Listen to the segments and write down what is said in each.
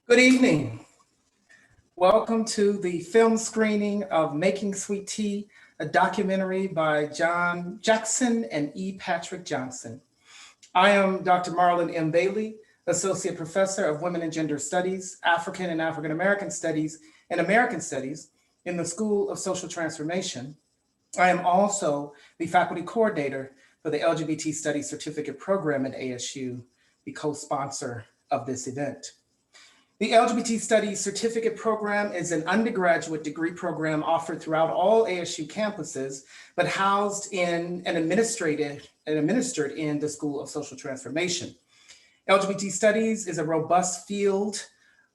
Good evening. Welcome to the film screening of Making Sweet Tea, a documentary by John Jackson and E. Patrick Johnson. I am Dr. Marlon M. Bailey, Associate Professor of Women and Gender Studies, African and African American Studies, and American Studies in the School of Social Transformation. I am also the Faculty Coordinator for the LGBT Studies Certificate Program at ASU, the co-sponsor of this event. The LGBT Studies Certificate Program is an undergraduate degree program offered throughout all ASU campuses, but housed in and administered in the School of Social Transformation. LGBT Studies is a robust field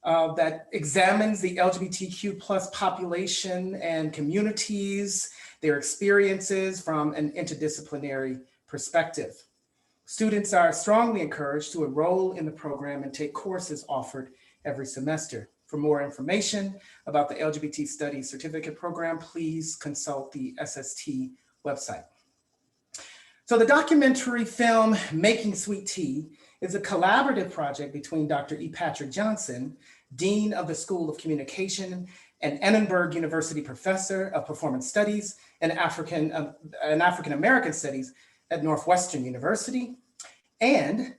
that examines the LGBTQ plus population and communities, their experiences from an interdisciplinary perspective. Students are strongly encouraged to enroll in the program and take courses offered every semester. For more information about the LGBT Studies Certificate Program, please consult the SST website. So the documentary film, Making Sweet Tea, is a collaborative project between Dr. E. Patrick Johnson, Dean of the School of Communication and Annenberg University Professor of Performance Studies and African American Studies at Northwestern University, and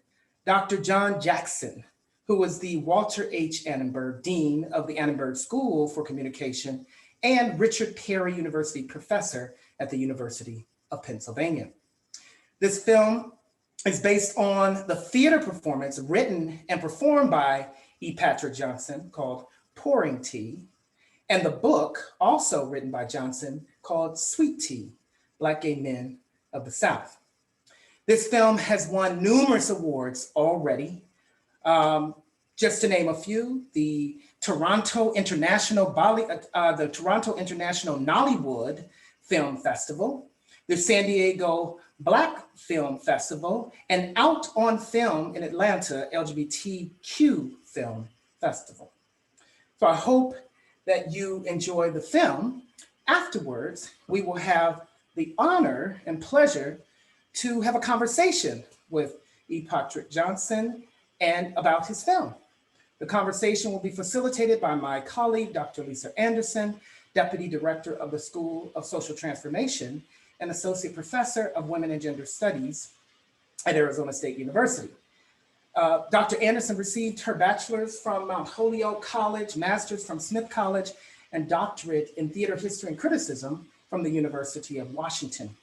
Dr. John Jackson, who was the Walter H. Annenberg Dean of the Annenberg School for Communication and Richard Perry University Professor at the University of Pennsylvania. This film is based on the theater performance written and performed by E. Patrick Johnson called Pouring Tea, and the book also written by Johnson called Sweet Tea, Black Gay Men of the South. This film has won numerous awards already. Just to name a few, the Toronto International Nollywood Film Festival, the San Diego Black Film Festival, and Out on Film in Atlanta LGBTQ Film Festival. So I hope that you enjoy the film. Afterwards, we will have the honor and pleasure to have a conversation with E. Patrick Johnson and about his film. The conversation will be facilitated by my colleague, Dr. Lisa Anderson, Deputy Director of the School of Social Transformation and Associate Professor of Women and Gender Studies at Arizona State University. Dr. Anderson received her bachelor's from Mount Holyoke College, master's from Smith College, and doctorate in theater history and criticism from the University of Washington.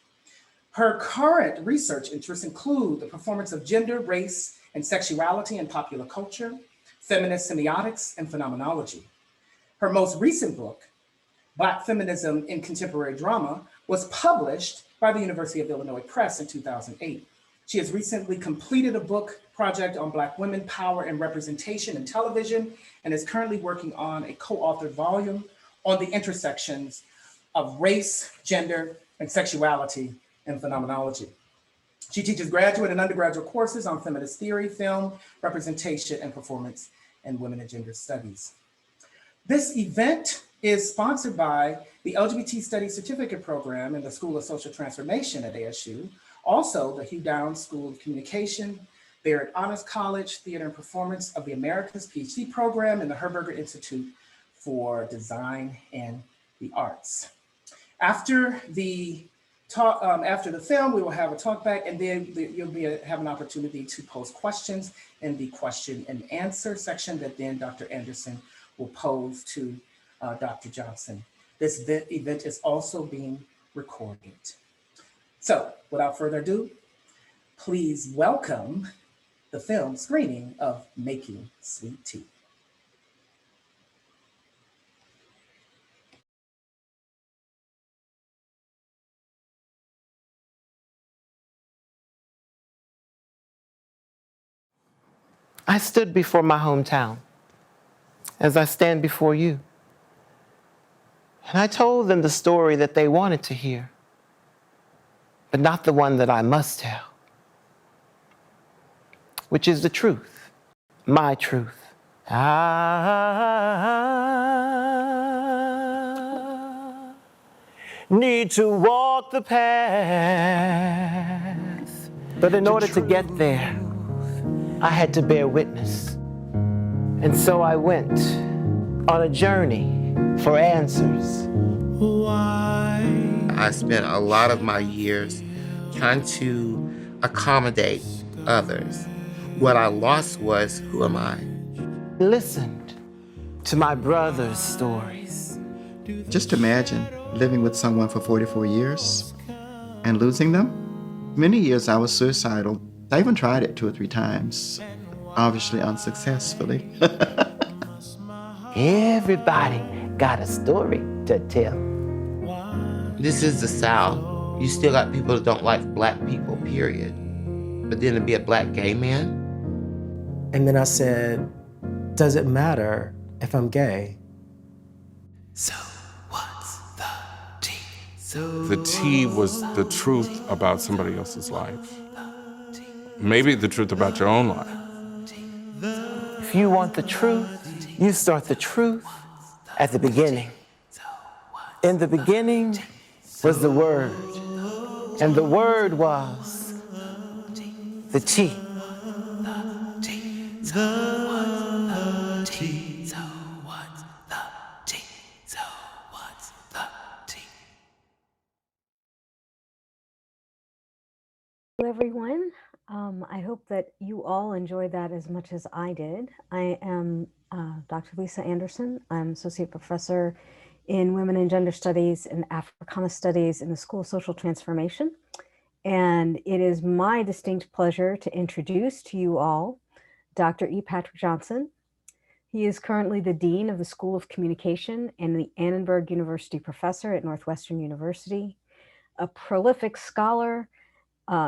Her current research interests include the performance of gender, race, and sexuality in popular culture, feminist semiotics, and phenomenology. Her most recent book, Black Feminism in Contemporary Drama, was published by the University of Illinois Press in 2008. She has recently completed a book project on Black women, power, and representation in television, and is currently working on a co-authored volume on the intersections of race, gender, and sexuality in phenomenology. She teaches graduate and undergraduate courses on feminist theory, film, representation, and performance, and women and gender studies. This event is sponsored by the LGBT Studies Certificate Program in the School of Social Transformation at ASU, also the Hugh Downs School of Communication, Barrett Honors College Theater and Performance of the Americas PhD program, and the Herberger Institute for Design and the Arts. After the film, we will have a talk back, and then you'll have an opportunity to pose questions in the question and answer section that then Dr. Anderson will pose to Dr. Johnson. This event is also being recorded. So without further ado, please welcome the film screening of Making Sweet Tea. I stood before my hometown, as I stand before you, and I told them the story that they wanted to hear, but not the one that I must tell, which is the truth, my truth. I need to walk the path, but in order to get there, I had to bear witness. And so I went on a journey for answers. I spent a lot of my years trying to accommodate others. What I lost was, who am I? Listened to my brother's stories. Just imagine living with someone for 44 years and losing them. Many years I was suicidal. I even tried it 2 or 3 times, obviously unsuccessfully. Everybody got a story to tell. This is the South. You still got people that don't like black people, period. But then to be a black gay man? And then I said, does it matter if I'm gay? So what's the tea? The tea was the truth about somebody else's life. Maybe the truth about your own life. If you want the truth, you start the truth at the beginning. In the beginning was the Word, and the Word was the tea. Hello, everyone. I hope that you all enjoyed that as much as I did. I am Dr. Lisa Anderson. I'm Associate Professor in Women and Gender Studies and Africana Studies in the School of Social Transformation. And it is my distinct pleasure to introduce to you all Dr. E. Patrick Johnson. He is currently the Dean of the School of Communication and the Annenberg University Professor at Northwestern University, a prolific scholar.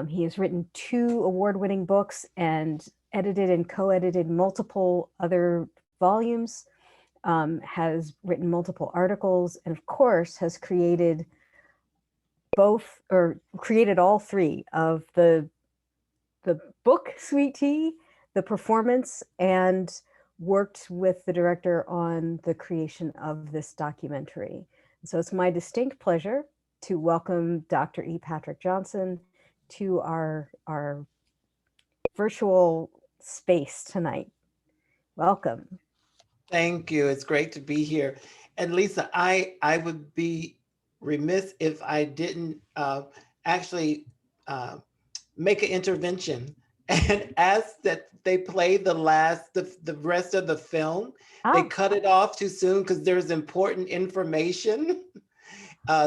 He has written 2 award-winning books and edited and co-edited multiple other volumes, has written multiple articles, and of course has created all 3 of the book Sweet Tea, the performance, and worked with the director on the creation of this documentary. So it's my distinct pleasure to welcome Dr. E. Patrick Johnson to our virtual space tonight. Welcome. Thank you. It's great to be here. And Lisa, I would be remiss if I didn't actually make an intervention and ask that they play the rest of the film. They cut it off too soon because there's important information.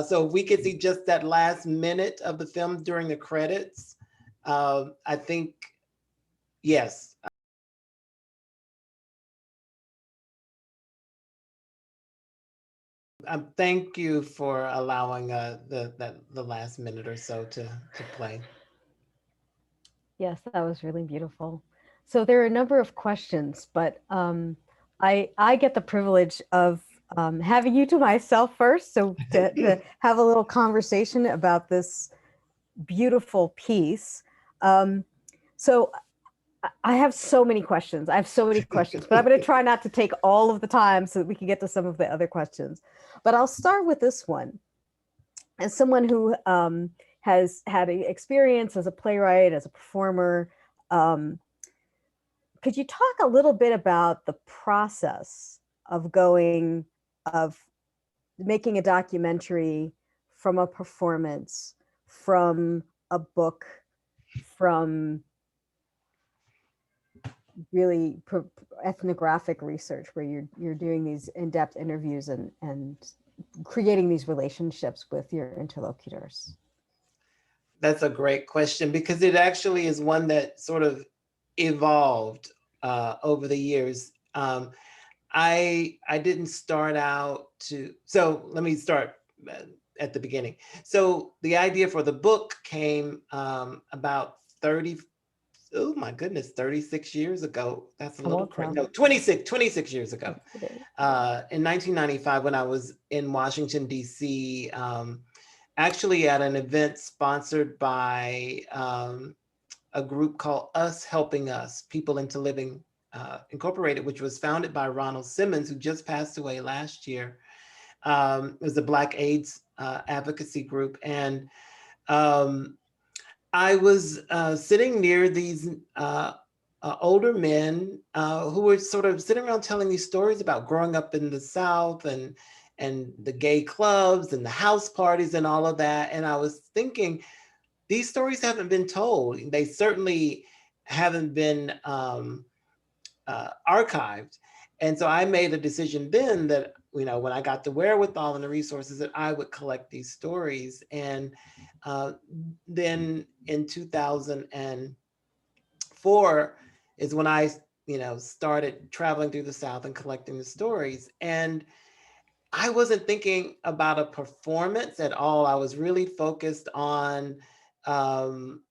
So if we could see just that last minute of the film during the credits, I think, yes. Thank you for allowing the last minute or so to play. Yes, that was really beautiful. So there are a number of questions, but I get the privilege of having you to myself first, so to have a little conversation about this beautiful piece. So I have so many questions. I have so many questions, but I'm going to try not to take all of the time so that we can get to some of the other questions. But I'll start with this one. As someone who has had experience as a playwright, as a performer, could you talk a little bit about the process of making a documentary from a performance, from a book, from really ethnographic research where you're doing these in-depth interviews and creating these relationships with your interlocutors? That's a great question because it actually is one that sort of evolved over the years. I didn't start out so let me start at the beginning. So the idea for the book came about 36 years ago. That's a little crazy. No, 26 years ago. In 1995, when I was in Washington, D.C., actually at an event sponsored by a group called Us Helping Us, People into Living Incorporated, which was founded by Ronald Simmons, who just passed away last year. It was a Black AIDS advocacy group. And I was sitting near these older men who were sort of sitting around telling these stories about growing up in the South and the gay clubs and the house parties and all of that. And I was thinking, these stories haven't been told. They certainly haven't been archived. And so I made a decision then that, when I got the wherewithal and the resources, that I would collect these stories. And then in 2004 is when I, started traveling through the South and collecting the stories. And I wasn't thinking about a performance at all. I was really focused on um,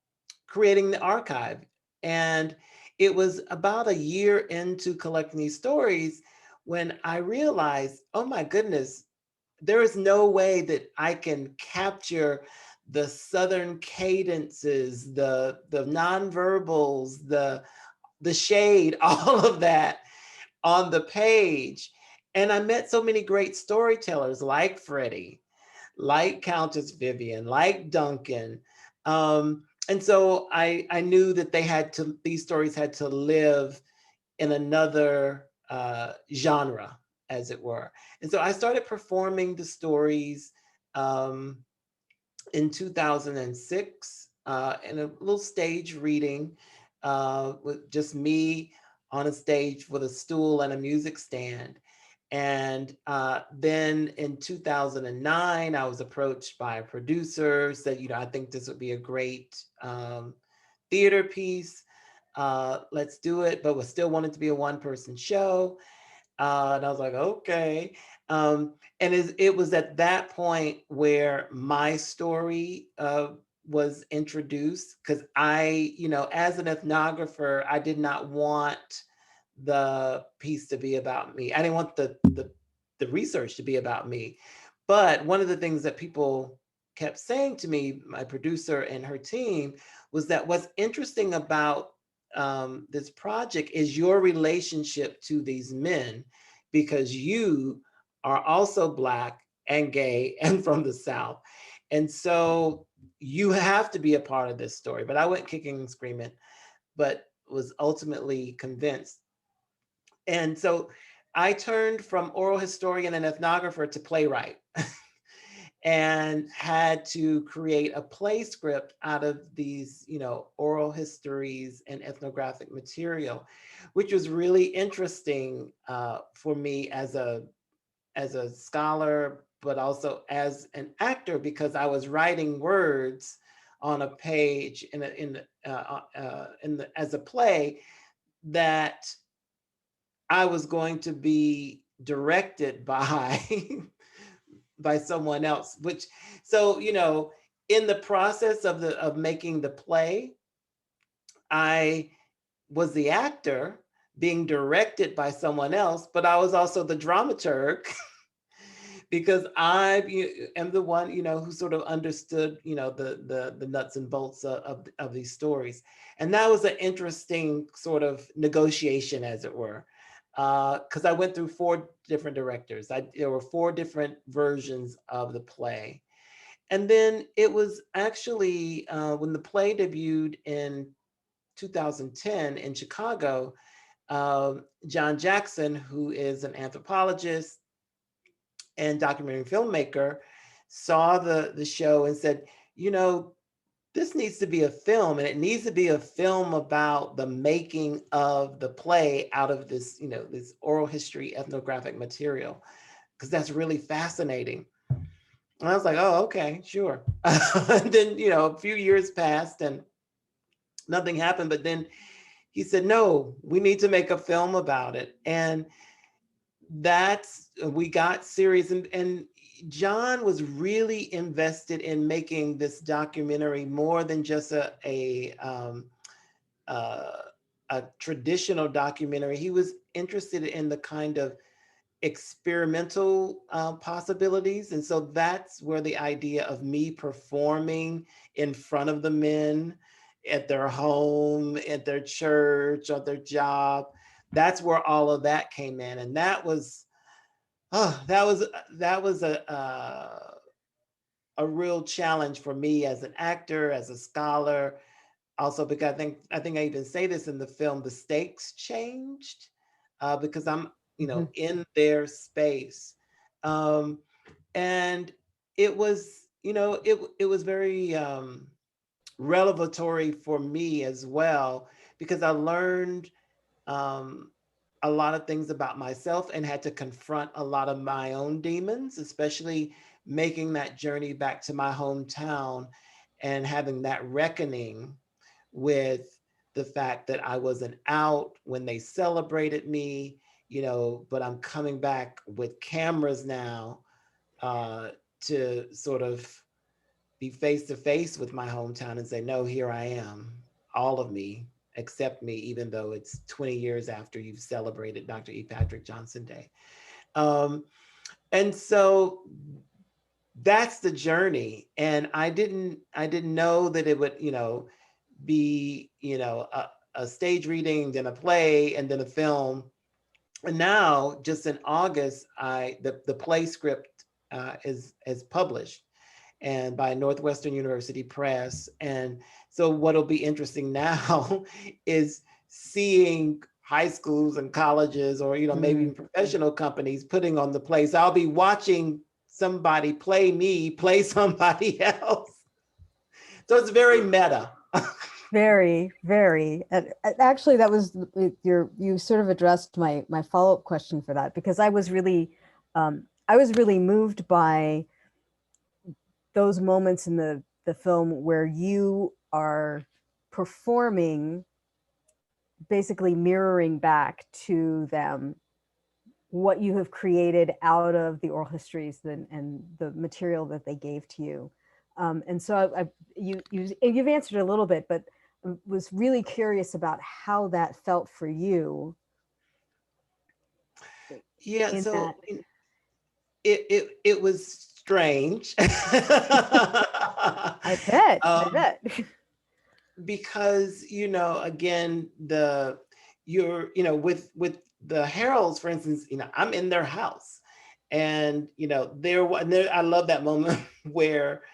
creating the archive. And it was about a year into collecting these stories when I realized, oh my goodness, there is no way that I can capture the Southern cadences, the nonverbals, the shade, all of that on the page. And I met so many great storytellers like Freddie, like Countess Vivian, like Duncan. And so I knew that these stories had to live in another genre, as it were. And so I started performing the stories in 2006 in a little stage reading with just me on a stage with a stool and a music stand. And then in 2009, I was approached by a producer, said, I think this would be a great theater piece. Let's do it, but we still wanted to be a one-person show. And I was like, okay. And it was at that point where my story was introduced, because I, as an ethnographer, I did not want the piece to be about me. I didn't want the research to be about me. But one of the things that people kept saying to me, my producer and her team, was that what's interesting about this project is your relationship to these men, because you are also Black and gay and from the South. And so you have to be a part of this story. But I went kicking and screaming, but was ultimately convinced. And so I turned from oral historian and ethnographer to playwright and had to create a play script out of these, oral histories and ethnographic material, which was really interesting for me as a scholar, but also as an actor, because I was writing words on a page as a play that I was going to be directed by by someone else. In the process of making the play, I was the actor being directed by someone else, but I was also the dramaturg because I am the one, who sort of understood, the nuts and bolts of these stories. And that was an interesting sort of negotiation, as it were, because I went through 4 different directors. There were 4 different versions of the play. And then it was actually when the play debuted in 2010 in Chicago, John Jackson, who is an anthropologist and documentary filmmaker, saw the show and said, this needs to be a film, and it needs to be a film about the making of the play out of this, this oral history ethnographic material, because that's really fascinating. And I was like, oh, okay, sure. And then, a few years passed and nothing happened. But then he said, no, we need to make a film about it. And we got serious. And John was really invested in making this documentary more than just a traditional documentary. He was interested in the kind of experimental possibilities. And so that's where the idea of me performing in front of the men at their home, at their church, or their job, that's where all of that came in. And that was a real challenge for me as an actor, as a scholar, also because I think I even say this in the film, the stakes changed because I'm, in their space. Um, and it was, it was very revelatory for me as well, because I learned um, a lot of things about myself and had to confront a lot of my own demons, especially making that journey back to my hometown and having that reckoning with the fact that I wasn't out when they celebrated me, but I'm coming back with cameras now to sort of be face to face with my hometown and say, no, here I am, all of me, accept me, even though it's 20 years after you've celebrated Dr. E. Patrick Johnson Day. And so that's the journey. And I didn't know that it would, be, a stage reading, then a play, and then a film. And now, just in August, the play script is published, and by Northwestern University Press. And so what'll be interesting now is seeing high schools and colleges, or maybe even professional companies putting on the plays. I'll be watching somebody play me, play somebody else. So it's very meta. Very, very. Actually, that was you sort of addressed my follow-up question for that, because I was really moved by those moments in the film where you are performing, basically mirroring back to them what you have created out of the oral histories and the material that they gave to you. And so you've answered a little bit, but was really curious about how that felt for you. Yeah, so it was strange. I bet. Because, again, with the heralds, for instance, I'm in their house, and I love that moment where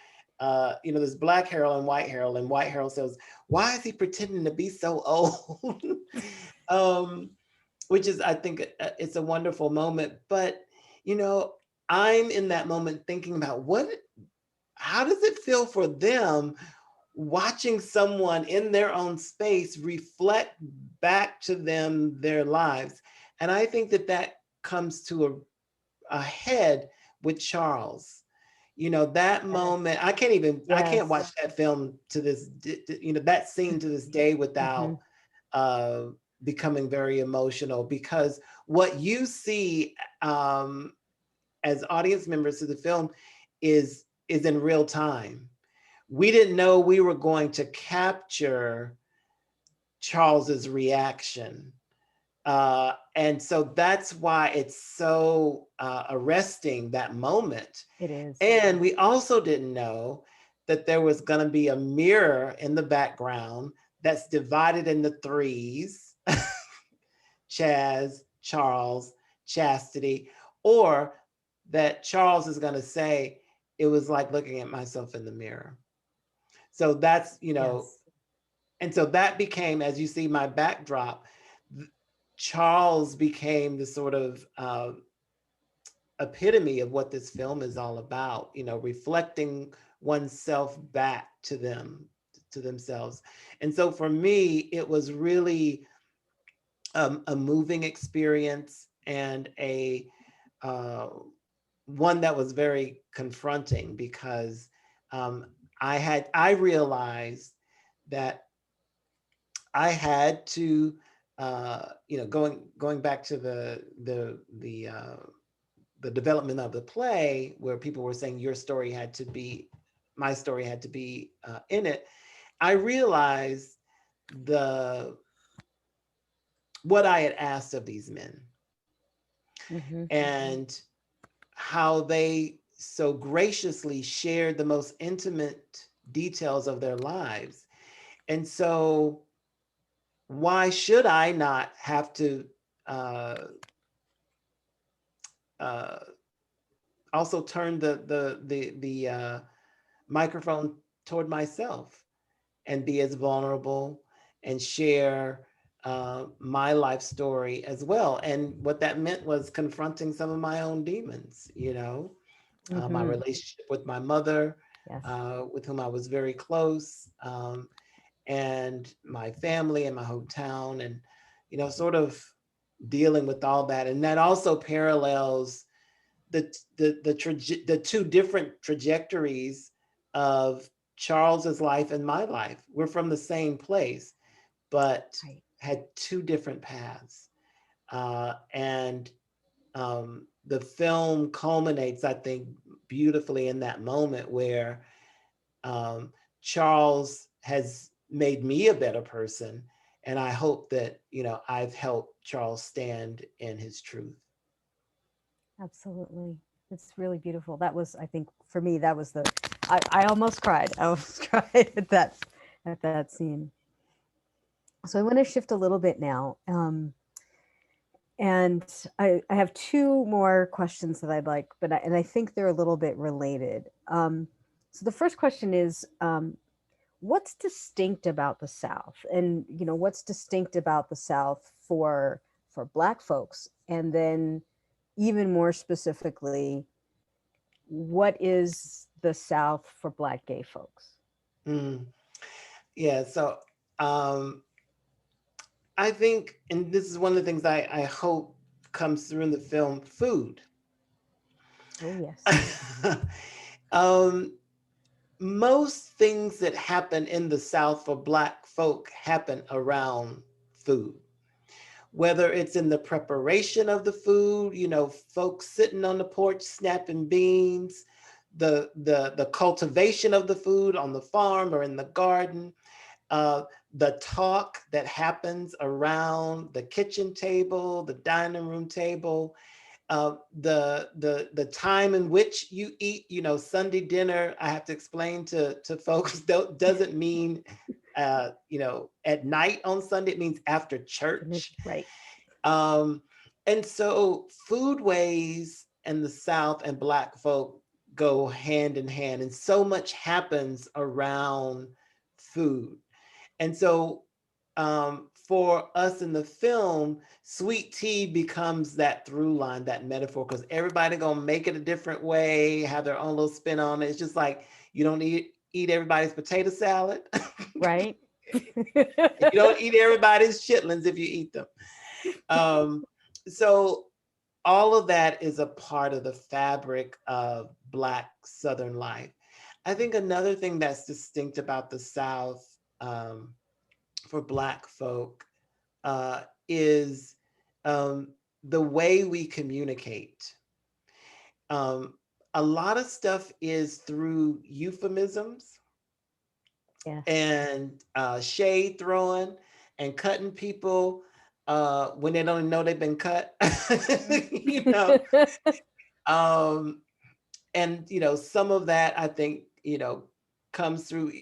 there's black herald and white herald says, why is he pretending to be so old? Which is, I think, it's a wonderful moment. But I'm in that moment thinking about how does it feel for them watching someone in their own space reflect back to them their lives. And I think that comes to a head with Charles. That moment, I can't watch that film to this, that scene to this day without becoming very emotional, because what you see as audience members to the film is in real time. We didn't know we were going to capture Charles's reaction. And so that's why it's so arresting, that moment. It is. And we also didn't know that there was going to be a mirror in the background that's divided into threes: Chaz, Charles, Chastity, or that Charles is going to say, it was like looking at myself in the mirror. So that's, Yes. And so that became, as you see my backdrop, Charles became the sort of epitome of what this film is all about, reflecting oneself back to themselves. And so for me, it was really a moving experience, and a one that was very confronting, because I realized that I had to, going back to the development of the play, where people were saying my story had to be in it. I realized what I had asked of these men, and how they so graciously shared the most intimate details of their lives. And so why should I not have to also turn the microphone toward myself and be as vulnerable and share my life story as well. And what that meant was confronting some of my own demons, you know, my Mhm. relationship with my mother, Yes. with whom I was very close, and my family and my hometown, and, you know, sort of dealing with all that. And that also parallels the two different trajectories of Charles's life and my life. We're from the same place, but Right. had two different paths. And the film culminates, I think, beautifully in that moment where Charles has made me a better person. And I hope that, you know, I've helped Charles stand in his truth. Absolutely. It's really beautiful. That was, I think, for me, that was I almost cried. I almost cried at that scene. So I want to shift a little bit now. And I have two more questions that I'd like, and I think they're a little bit related. So the first question is, what's distinct about the South, and you know, what's distinct about the South for Black folks, and then even more specifically, what is the South for Black gay folks? Mm. Yeah, so I think, and this is one of the things I hope comes through in the film, food. Oh yes. um, most things that happen in the South for Black folk happen around food, whether it's in the preparation of the food, you know, folks sitting on the porch snapping beans, the cultivation of the food on the farm or in the garden, uh, the talk that happens around the kitchen table, the dining room table, the time in which you eat. You know, Sunday dinner, I have to explain to folks, doesn't mean you know, at night on Sunday. It means after church. Right. Um, and so foodways in the South and Black folk go hand in hand, and so much happens around food. And so for us in the film, sweet tea becomes that through line, that metaphor, because everybody gonna make it a different way, have their own little spin on it. It's just like you don't eat everybody's potato salad. Right. You don't eat everybody's chitlins if you eat them. So all of that is a part of the fabric of Black Southern life. I think another thing that's distinct about the South, for Black folk, is the way we communicate. Um, a lot of stuff is through euphemisms Yes. and shade throwing and cutting people when they don't know they've been cut. You know, and you know, some of that I think, you know, comes through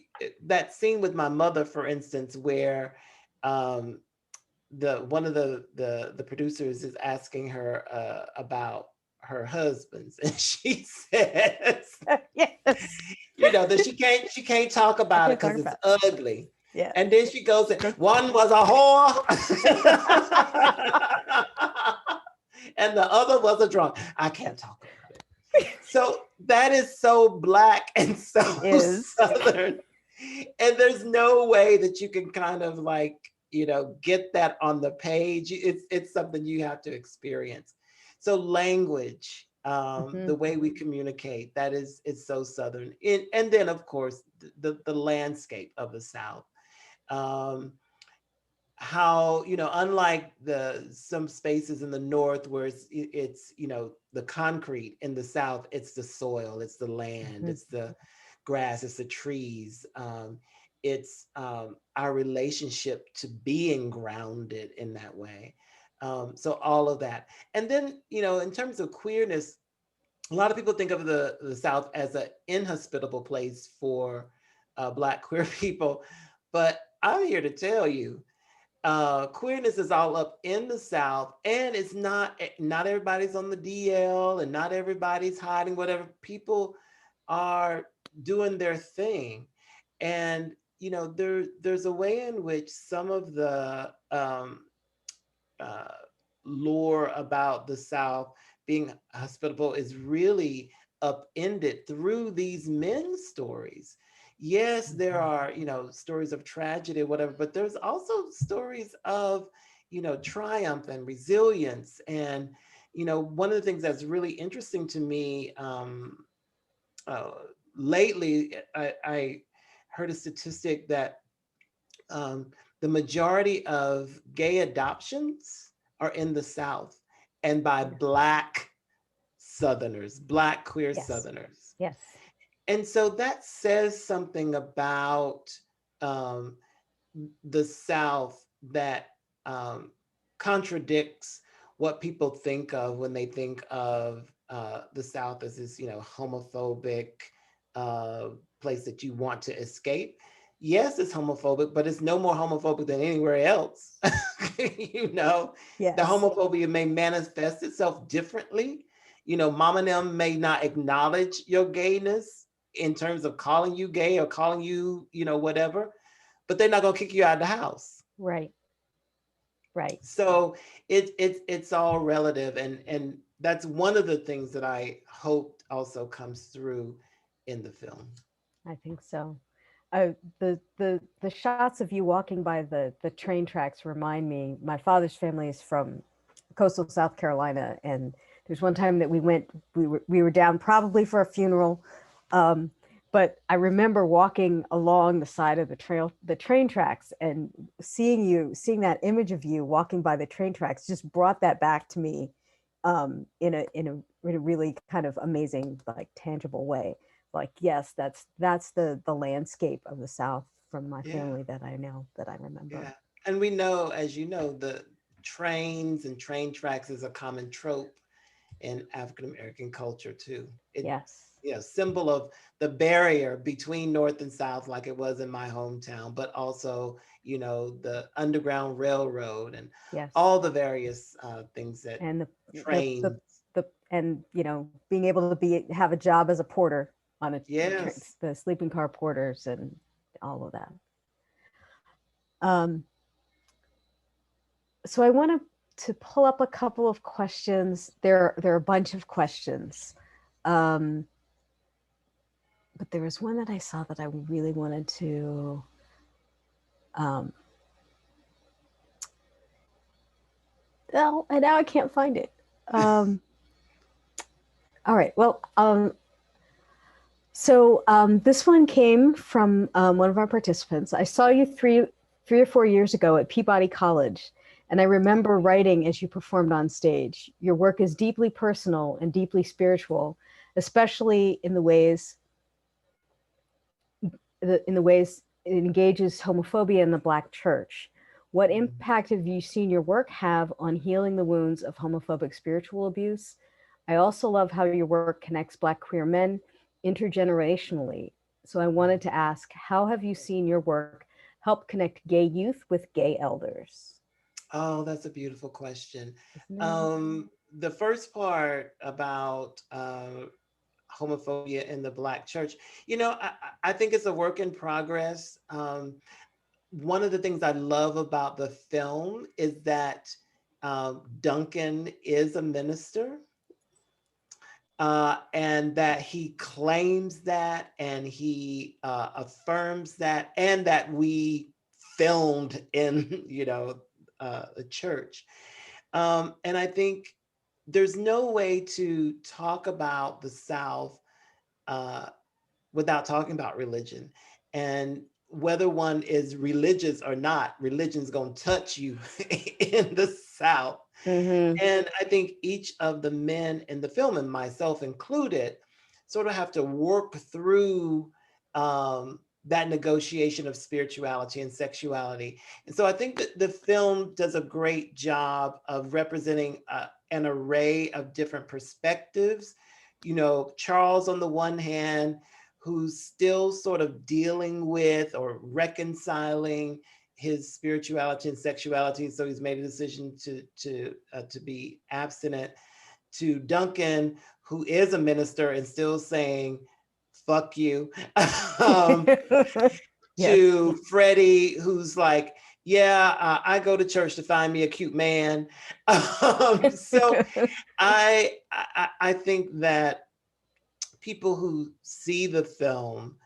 that scene with my mother, for instance, where the one of the producers is asking her about her husbands, and she says, Yes. you know, that she can't talk about it Can't because talk it's ugly. Yeah. And then she goes, one was a whore, and the other was a drunk. I can't talk about it. So that is so Black and so Southern. And there's no way that you can kind of like, you know, get that on the page. It's something you have to experience. So language, the way we communicate, that is so Southern. And then of course the landscape of the South. How, you know, unlike some spaces in the North where it's you know, the concrete, in the South it's the soil, it's the land, it's the grass, it's the trees, it's our relationship to being grounded in that way. So all of that. And then, you know, in terms of queerness, a lot of people think of the South as an inhospitable place for Black queer people, but I'm here to tell you, queerness is all up in the South, and it's not everybody's on the DL, and not everybody's hiding whatever. People are doing their thing, and there's a way in which some of the uh, lore about the South being hospitable is really upended through these men's stories. Yes, there are, stories of tragedy or whatever, but there's also stories of, triumph and resilience. And, one of the things that's really interesting to me uh, lately, I heard a statistic that um, the majority of gay adoptions are in the South and by Black Southerners, Black queer Yes. Southerners. Yes. And so that says something about um, the South that contradicts what people think of when they think of the South as this, homophobic uh, place that you want to escape. Yes, it's homophobic, but it's no more homophobic than anywhere else. Yes. The homophobia may manifest itself differently. Mom and them may not acknowledge your gayness in terms of calling you gay or calling you, whatever, but they're not going to kick you out of the house. Right. Right. So it's all relative, and that's one of the things that I hoped also comes through in the film. I think so. The shots of you walking by the train tracks remind me. My father's family is from coastal South Carolina, and there's one time that we were down probably for a funeral, but I remember walking along the side of the train tracks, and seeing that image of you walking by the train tracks just brought that back to me in a really kind of amazing, like, tangible way. Like, yes, that's the landscape of the South from my family that I remember. Yeah. And we know, as you know, the trains and train tracks is a common trope in African American culture too. Yes. Symbol of the barrier between North and South, like it was in my hometown, but also, the Underground Railroad and Yes. all the various things that And trains. being able to have a job as a porter on Yes. the sleeping car porters and all of that. So I want to pull up a couple of questions. There are a bunch of questions. But there was one that I saw that I really wanted to and now I can't find it. All right. Well, so this one came from one of our participants. I saw you three or 4 years ago at Peabody College, and I remember writing as you performed on stage. Your work is deeply personal and deeply spiritual, especially in the ways it engages homophobia in the Black church. What impact have you seen your work have on healing the wounds of homophobic spiritual abuse? I also love how your work connects Black queer men intergenerationally. So I wanted to ask, how have you seen your work help connect gay youth with gay elders? Oh, that's a beautiful question. The first part about homophobia in the Black church, I think it's a work in progress. One of the things I love about the film is that Duncan is a minister, and that he claims that, and he affirms that, and that we filmed in, the church. And I think there's no way to talk about the South without talking about religion. And whether one is religious or not, religion's going to touch you in the South. Mm-hmm. And I think each of the men in the film, and myself included, sort of have to work through that negotiation of spirituality and sexuality. And so I think that the film does a great job of representing an array of different perspectives. Charles on the one hand, who's still sort of dealing with or reconciling his spirituality and sexuality, so he's made a decision to be abstinent. To Duncan, who is a minister and still saying "fuck you," Yes. to Freddie, who's like, yeah, I go to church to find me a cute man. So I think that people who see the film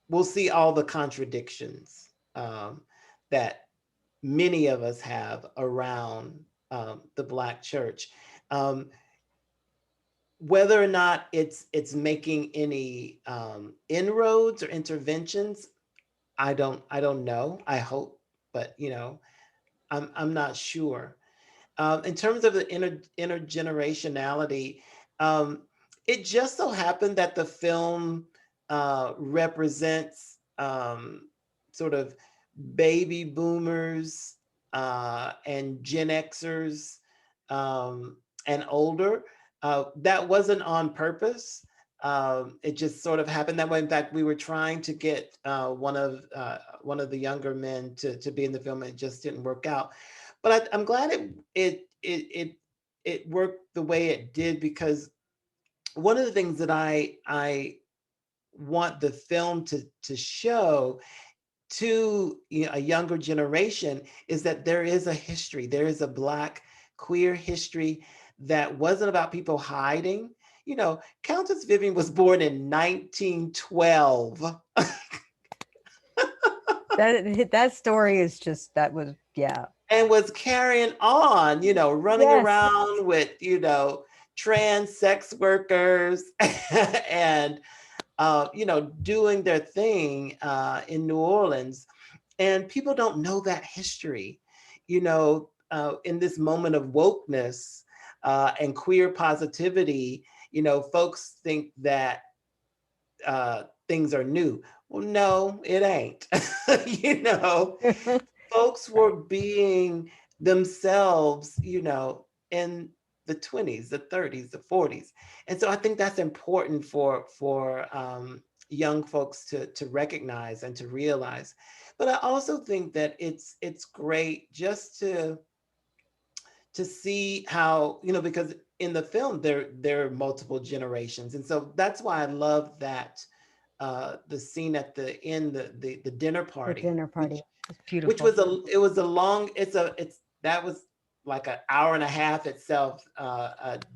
will see all the contradictions that many of us have around the Black church. Whether or not it's making any inroads or interventions, I don't know. I hope, but I'm not sure. In terms of the intergenerationality, it just so happened that the film represents sort of baby boomers and Gen Xers and older. That wasn't on purpose. It just sort of happened that way. In fact, we were trying to get one of the younger men to be in the film, and it just didn't work out. But I'm glad it worked the way it did, because one of the things that I want the film to show to a younger generation is that there is a history. There is a Black queer history that wasn't about people hiding. Countess Vivian was born in 1912. That story is just, that was, yeah. And was carrying on, running Yes. around with, trans sex workers and, doing their thing in New Orleans. And people don't know that history, in this moment of wokeness and queer positivity, folks think that things are new. Well, no, it ain't. Folks were being themselves, in the 20s, the 30s, the 40s. And so I think that's important for young folks to recognize and to realize. But I also think that it's great just to see how, because in the film there are multiple generations. And so that's why I love that the scene at the end, the dinner party. The dinner party. It's beautiful. Which was a long, that was like an hour and a half itself,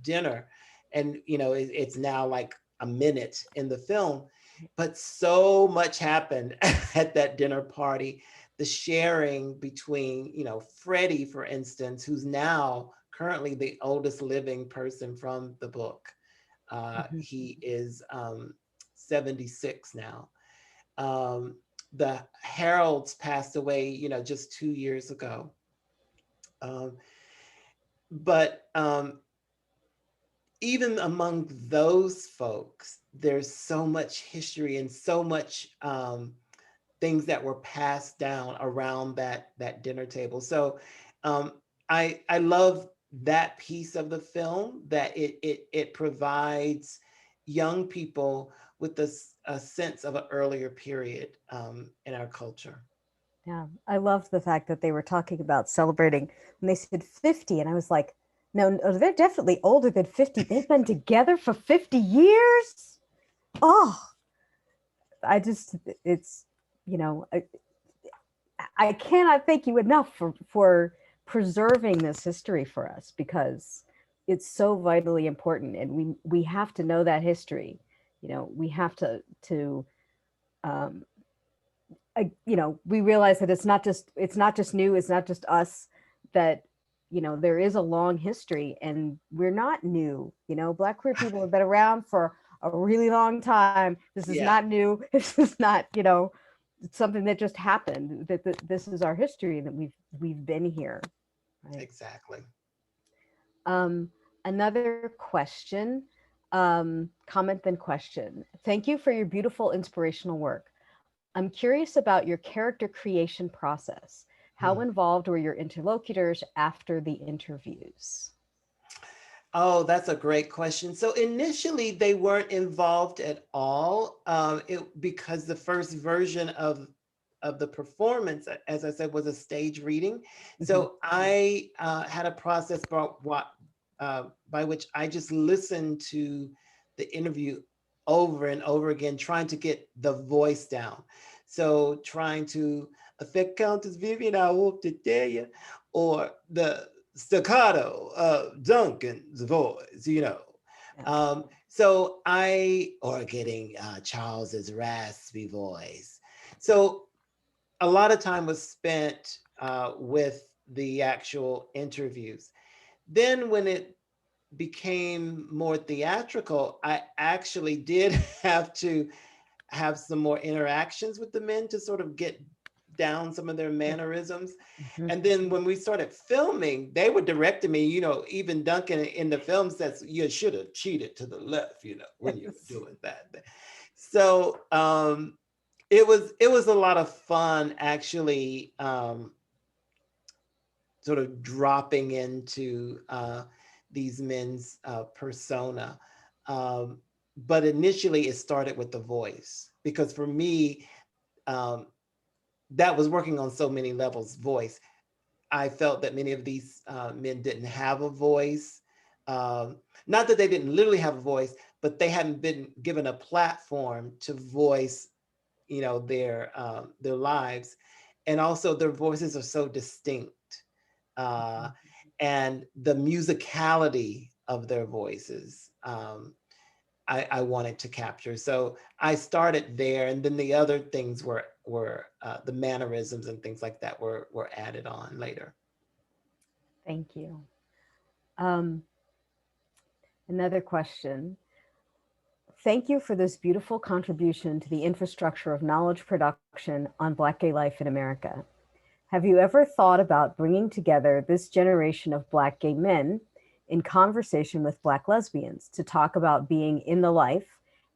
dinner. And, it's now like a minute in the film, but so much happened at that dinner party. The sharing between, Freddie, for instance, who's now currently the oldest living person from the book. He is 76 now. The Heralds passed away, just 2 years ago. But even among those folks, there's so much history and so much things that were passed down around that dinner table. So I love that piece of the film, that it provides young people with a sense of an earlier period in our culture. Yeah, I loved the fact that they were talking about celebrating when they said 50, and I was like, no, they're definitely older than 50. They've been together for 50 years. Oh, it's, I cannot thank you enough for preserving this history for us, because it's so vitally important, and we have to know that history. We have to we realize that it's not just new, it's not just us, that there is a long history, and we're not new. Black queer people have been around for a really long time. This is not new. This is not it's something that just happened. That this is our history, that we've been here. Right? Exactly. Another question, comment then question. Thank you for your beautiful inspirational work. I'm curious about your character creation process. How involved were your interlocutors after the interviews? Oh, that's a great question. So initially they weren't involved at all, because the first version of the performance, as I said, was a stage reading. So I had a process by which I just listened to the interview over and over again, trying to get the voice down. So trying to affect Countess Vivian, I hope to tell you, or the staccato of Duncan's voice, you know. Or getting Charles's raspy voice. So a lot of time was spent with the actual interviews. Then when it became more theatrical, I actually did have to have some more interactions with the men to sort of get down some of their mannerisms. And then when we started filming, they were directing me, you know, even Duncan in the film says, you should have cheated to the left, you know, when you were doing that. So it was a lot of fun actually sort of dropping into these men's persona. But initially it started with the voice, because for me, that was working on so many levels, voice. I felt that many of these men didn't have a voice. Not that they didn't literally have a voice, but they hadn't been given a platform to voice, you know, their lives. And also their voices are so distinct. And the musicality of their voices, I wanted to capture. So I started there, and then the other things were the mannerisms and things like that were added on later. Thank you. Another question. Thank you for this beautiful contribution to the infrastructure of knowledge production on Black gay life in America. Have you ever thought about bringing together this generation of Black gay men in conversation with Black lesbians to talk about being in the life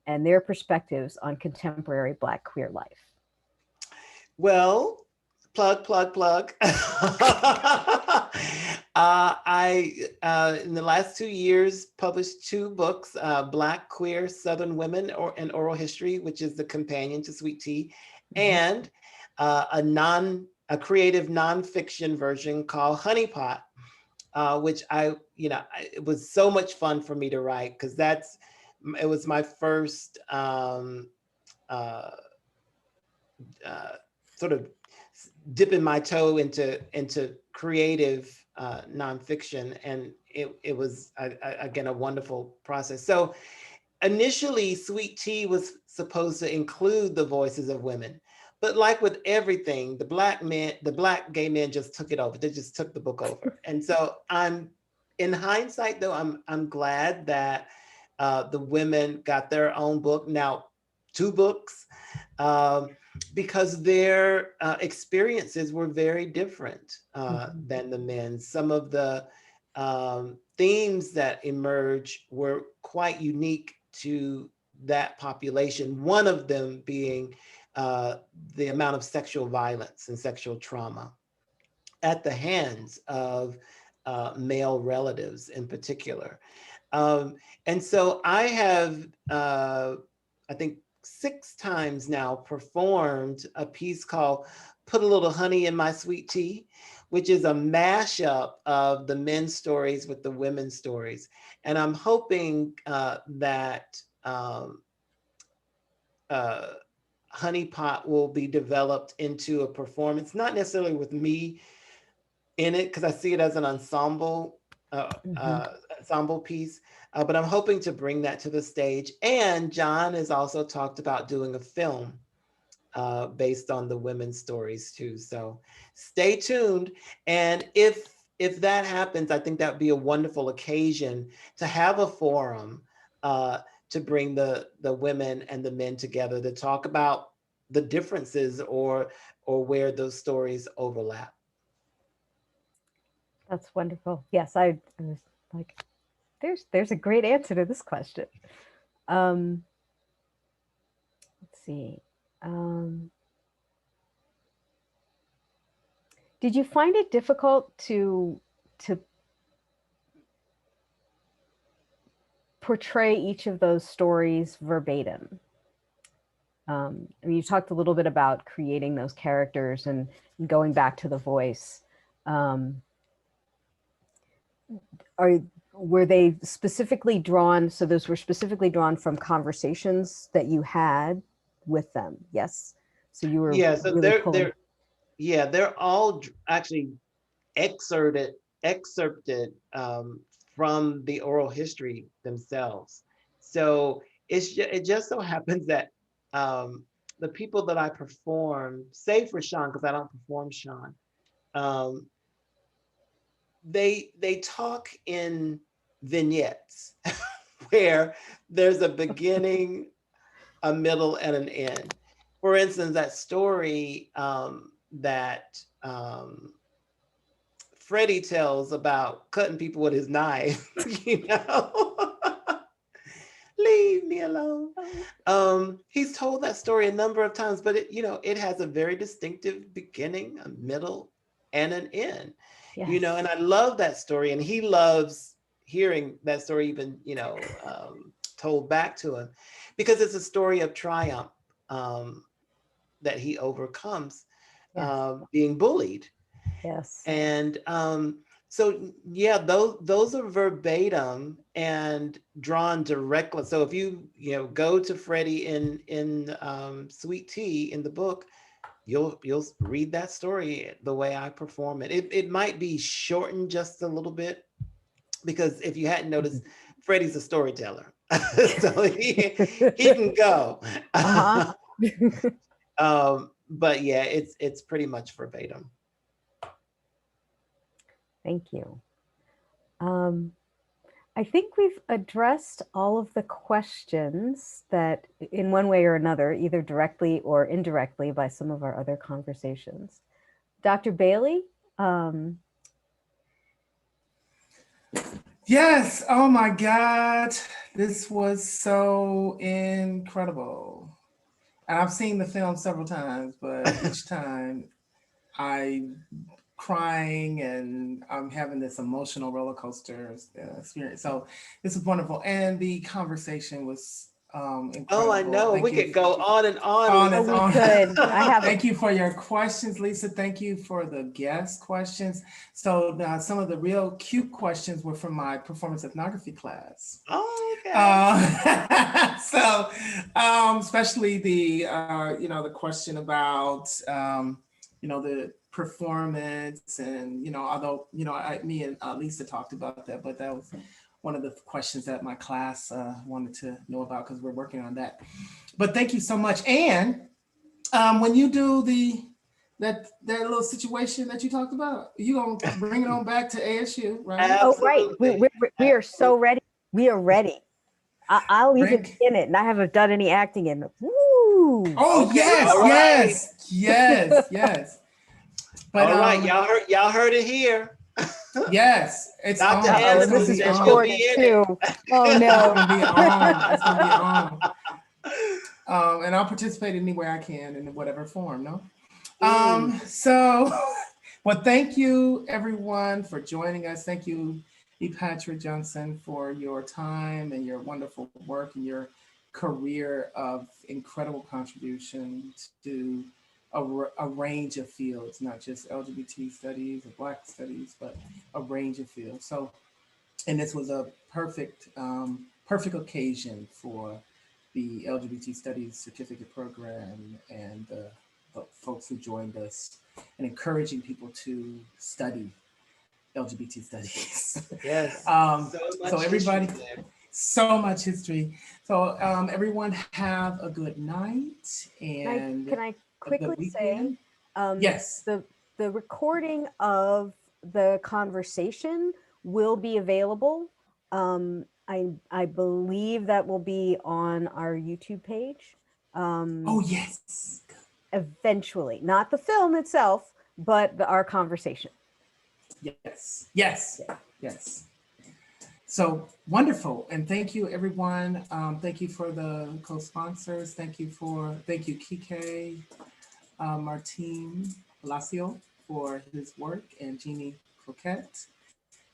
and their perspectives on contemporary Black queer life? Well, plug. I, in the last 2 years, published 2 books, Black Queer Southern Women and Oral History, which is the companion to Sweet Tea, and a creative nonfiction version called Honey Pot, which it was so much fun for me to write, because it was my first sort of dipping my toe into creative nonfiction, and it was again a wonderful process. So initially, Sweet Tea was supposed to include the voices of women, but like with everything, the Black gay men just took it over. They just took the book over, and so in hindsight, though, I'm glad that the women got their own book now, 2 books. Because their experiences were very different than the men. Some of the themes that emerge were quite unique to that population. One of them being the amount of sexual violence and sexual trauma at the hands of male relatives in particular. And so I have, I think, 6 times now performed a piece called Put a Little Honey in My Sweet Tea, which is a mashup of the men's stories with the women's stories. And I'm hoping that Honey Pot will be developed into a performance, not necessarily with me in it, because I see it as an ensemble piece, but I'm hoping to bring that to the stage. And John has also talked about doing a film based on the women's stories too. So stay tuned. And if that happens, I think that would be a wonderful occasion to have a forum to bring the women and the men together to talk about the differences or where those stories overlap. That's wonderful. Yes, I was like, there's a great answer to this question. Let's see. Did you find it difficult to portray each of those stories verbatim? I mean, you talked a little bit about creating those characters and going back to the voice. were they specifically drawn? So those were specifically drawn from conversations that you had with them. Yes. So you were Yeah, so really pulling. they're all actually excerpted from the oral history themselves. So it just so happens that the people that I perform, save for Sean, because I don't perform Sean, um, they talk in vignettes where there's a beginning, a middle, and an end. For instance, that story that Freddie tells about cutting people with his knife, you know, leave me alone. He's told that story a number of times, but it has a very distinctive beginning, a middle, and an end. Yes. And I love that story, and he loves hearing that story even, told back to him, because it's a story of triumph that he overcomes being bullied. Yes. And so yeah, those are verbatim and drawn directly. So if you go to Freddie in Sweet Tea in the book, you'll read that story the way I perform it. It might be shortened just a little bit, because if you hadn't noticed, Freddie's a storyteller. So he can go. Uh-huh. But yeah, it's pretty much verbatim. Thank you. I think we've addressed all of the questions that in one way or another, either directly or indirectly by some of our other conversations. Dr. Bailey? Yes. Oh my God. This was so incredible. And I've seen the film several times, but each time I'm crying and I'm having this emotional roller coaster experience. So this is wonderful. And the conversation was incredible. Oh, I know. We could go on and on. On and on. Could. I have Thank you for your questions, Lisa. Thank you for the guest questions. So some of the real cute questions were from my performance ethnography class. Oh, okay. So especially the the question about the performance, and although me and Lisa talked about that, but that was one of the questions that my class wanted to know about, because we're working on that. But thank you so much. And when you do that little situation that you talked about, you gonna bring it on back to ASU, right? Absolutely. Oh, right. We are so ready. We are ready. I'll even be in it, and I haven't done any acting in it. Woo! Oh, Okay, yes, all right. yes. But all right, y'all heard it here. Yes, it's on. Dr. Anderson This is said she'll recorded be in too. Oh It's no. gonna be on. It's gonna be on. And I'll participate any way I can in whatever form. No. So, well, thank you everyone for joining us. Thank you, E. Patrick Johnson, for your time and your wonderful work and your career of incredible contribution to a range of fields, not just LGBT studies or Black studies, but a range of fields. So, and this was a perfect occasion for the LGBT Studies Certificate Program and the folks who joined us, and encouraging people to study LGBT studies. Yes. So everybody, so much history. So everyone have a good night. And Can I quickly say, yes, the recording of the conversation will be available. I believe that will be on our YouTube page. Oh yes. Eventually, not the film itself, but our conversation. Yes. So wonderful, and thank you everyone. Thank you for the co-sponsors. Thank you Kike Martin Palacio for his work, and Jeannie Coquette.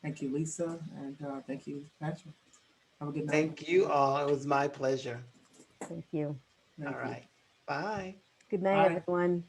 Thank you, Lisa, and thank you, Patrick. Have a good night. Thank you all. It was my pleasure. Thank you. All right. Bye. Good night, everyone.